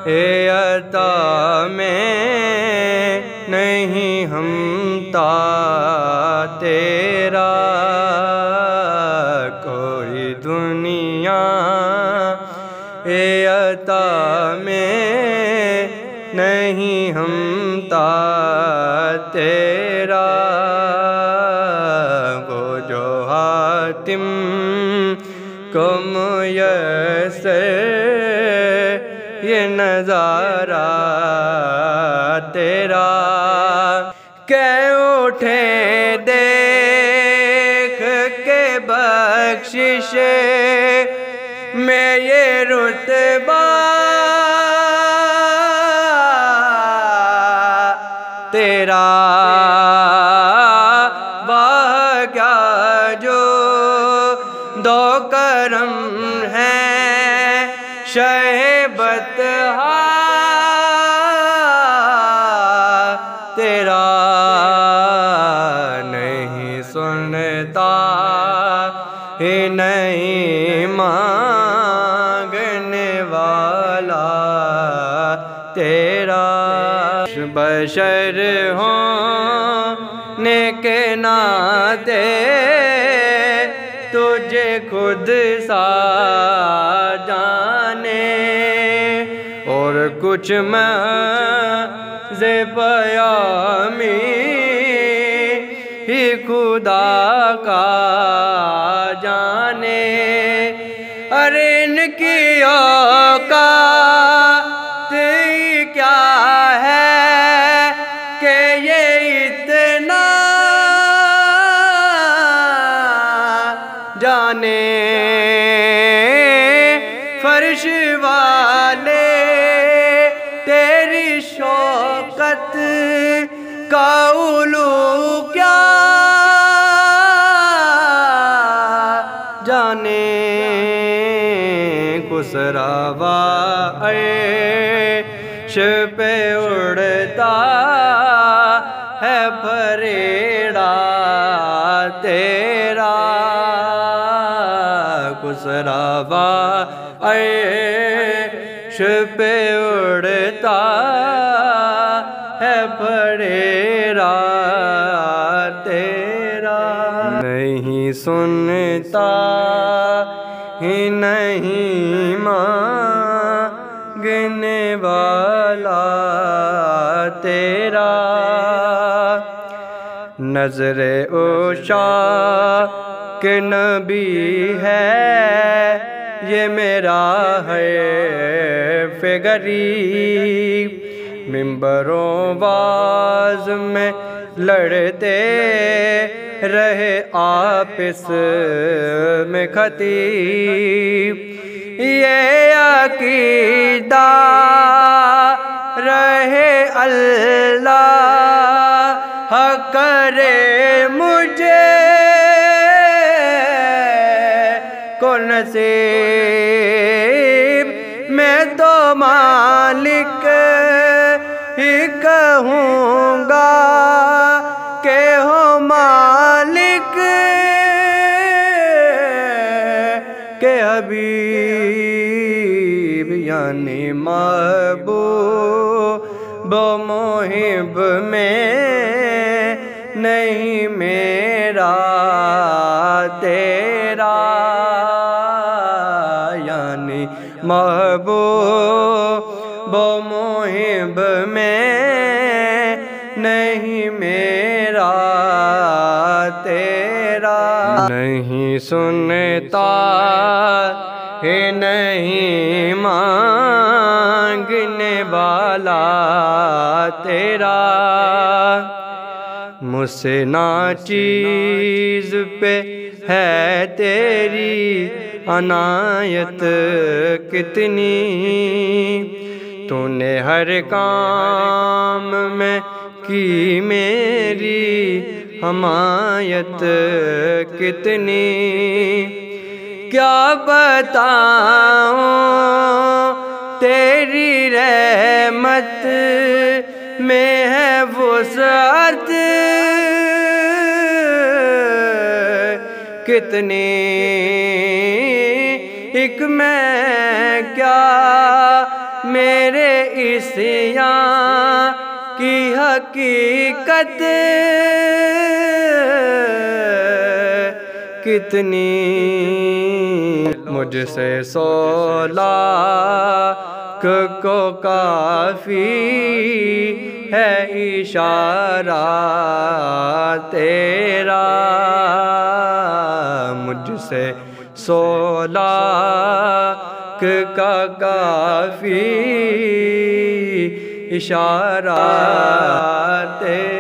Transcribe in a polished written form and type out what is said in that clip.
اے عطا میں نہیں ہمتا تیرا کوئی دنیا، اے عطا میں نہیں ہمتا تیرا وہ جو حاتم کو میسر یہ نظارہ تیرا کہ اٹھے دیکھ کے بخشش میں یہ رتبہ تیرا واہ کیا جو دو کرم ہے شہ بطحا تیرا نہیں سنتا ہی نہیں مانگنے والا تیرا بشر ہونے کے ناطے تجھے خود سا جانے اور کچھ محض پیامی ہی خدا کا جانے ارے ان کی اوقات کیا ہے کہ یہ اتنا جانے فرش والے تیری شوکت کا علو کیا جانے خسروا عرش پہ اڑتا ہے پریڑا تیرا خسروا عرش پہ اڑتا ہے پریڑا تیرا نہیں سنتا ہی نہیں مانگنے والا تیرا نظر عشاق نبی ہے یہ میرا ہے غریب ممبروں واز میں لڑتے رہے آپس میں خطیب یہ عقیدہ رہے اللہ کرے مجھے کو نصیب میں تو مالک ہی کہوں گا کہ ہو مالک کہ حبیب یعنی محبوب محب میں نہیں میرا تیرا یعنی محبوب محب میں نہیں میرا تیرا نہیں سنتا ہی نہیں مانگنے والا تیرا مجھ سے ناچیز پہ ہے تیری عنایت کتنی تو نے ہر کام میں کی میری حمایت کتنی کیا بتاؤں تیری رحمت میں ہے وسعت کتنی ایک میں کیا میرے عصیاں کی حقیقت کتنی مجھ سے 100 لاکھ کو کافی ہے اشارہ تیرا، مجھ سے 100 لاکھ کا کافی اشارہ تیرا۔